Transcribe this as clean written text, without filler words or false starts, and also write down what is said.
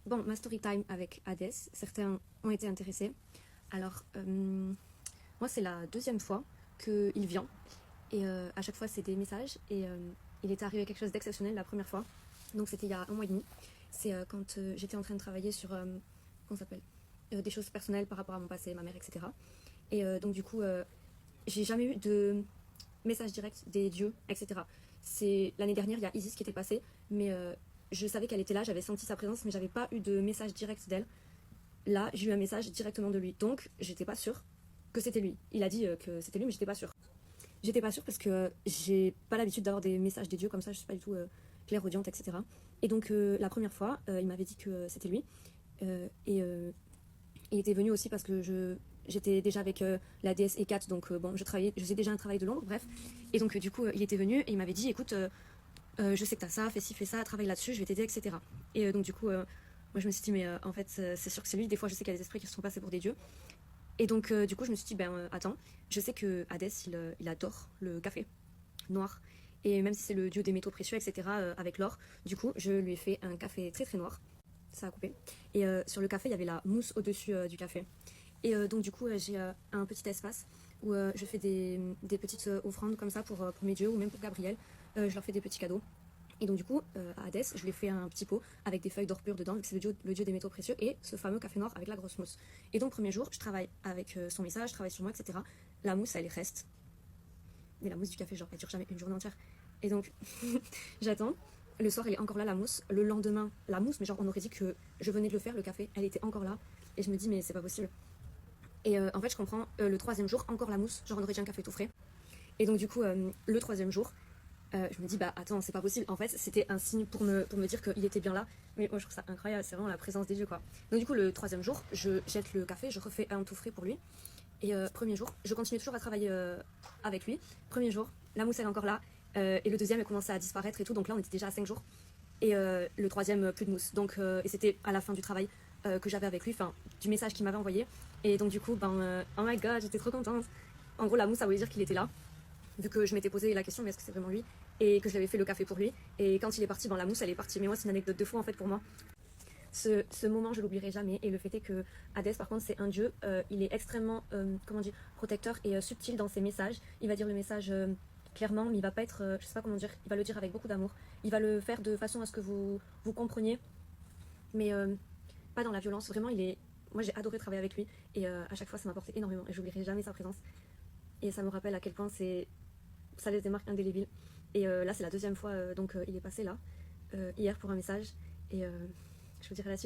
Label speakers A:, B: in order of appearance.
A: Bon, ma story time avec Hades, certains ont été intéressés. Alors, moi, c'est la deuxième fois qu'il vient. Et à chaque fois, c'est des messages. Et il est arrivé quelque chose d'exceptionnel la première fois. Donc, c'était il y a un mois et demi. C'est quand j'étais en train de travailler sur, comment ça s'appelle des choses personnelles par rapport à mon passé, ma mère, etc. Et donc, du coup, j'ai jamais eu de message direct des dieux, etc. C'est l'année dernière, il y a Isis qui était passée, mais je savais qu'elle était là, j'avais senti sa présence, mais j'avais pas eu de message direct d'elle. Là, j'ai eu un message directement de lui, donc j'étais pas sûre que c'était lui. Il a dit que c'était lui, mais j'étais pas sûre. J'étais pas sûre parce que j'ai pas l'habitude d'avoir des messages des dieux comme ça, je suis pas du tout clairaudiente, etc. Et donc la première fois, il m'avait dit que c'était lui. Et il était venu aussi parce que j'étais déjà avec la déesse Hécate, donc bon, je faisais déjà un travail de l'ombre, bref. Et donc du coup, il était venu et il m'avait dit, écoute, je sais que t'as ça, fais ci, fais ça, travaille là-dessus, je vais t'aider, etc. Et donc du coup, moi je me suis dit, mais en fait, c'est sûr que c'est lui. Des fois, je sais qu'il y a des esprits qui se sont passés pour des dieux. Et donc du coup, je me suis dit, ben attends, je sais que Hadès, il adore le café noir. Et même si c'est le dieu des métaux précieux, etc., avec l'or, du coup, je lui ai fait un café très très noir. Ça a coupé. Et sur le café, il y avait la mousse au-dessus du café. Et donc du coup, j'ai un petit espace où je fais des petites offrandes comme ça pour mes dieux ou même pour Gabriel. Je leur fais des petits cadeaux. Et donc du coup, à Hadès, je lui ai fait un petit pot avec des feuilles d'or pur dedans, vu que c'est le dieu des métaux précieux, et ce fameux café noir avec la grosse mousse. Et donc premier jour, je travaille avec son message, je travaille sur moi, etc. La mousse, elle reste. Mais la mousse du café, genre, elle dure jamais une journée entière. Et donc, j'attends. Le soir, elle est encore là, la mousse. Le lendemain, la mousse, mais genre, on aurait dit que je venais de le faire, le café, elle était encore là. Et je me dis, mais c'est pas possible. Et en fait, je comprends, le troisième jour, encore la mousse, genre, on aurait dit un café tout frais. Et donc, du coup, le troisième jour, je me dis, bah attends, c'est pas possible. En fait, c'était un signe pour me dire qu'il était bien là. Mais moi, je trouve ça incroyable, c'est vraiment la présence des dieux, quoi. Donc, du coup, le troisième jour, je jette le café, je refais un tout frais pour lui. Et premier jour, je continue toujours à travailler avec lui. Premier jour, la mousse, elle est encore là. Et le deuxième, elle commençait à disparaître et tout. Donc là, on était déjà à 5 jours. Et le troisième, plus de mousse. Donc, et c'était à la fin du travail que j'avais avec lui, enfin, du message qu'il m'avait envoyé. Et donc, du coup, oh my god, j'étais trop contente. En gros, la mousse, ça voulait dire qu'il était là. Vu que je m'étais posé la question, mais est-ce que c'est vraiment lui? Et que je l'avais fait le café pour lui. Et quand il est parti, la mousse, elle est partie. Mais moi, c'est une anecdote de fou, en fait, pour moi. Ce moment, je l'oublierai jamais. Et le fait est que Hadès, par contre, c'est un dieu. Il est extrêmement, comment dire, protecteur et subtil dans ses messages. Il va dire le message clairement, mais il va pas être, je sais pas comment dire, il va le dire avec beaucoup d'amour. Il va le faire de façon à ce que vous compreniez, mais pas dans la violence. Vraiment, moi, j'ai adoré travailler avec lui. Et à chaque fois, ça m'a apporté énormément. Et j'oublierai jamais sa présence. Et ça me rappelle à quel point ça laisse des marques indélébiles. Et là, c'est la deuxième fois, donc il est passé là, hier pour un message. Et je vous dirai la suite.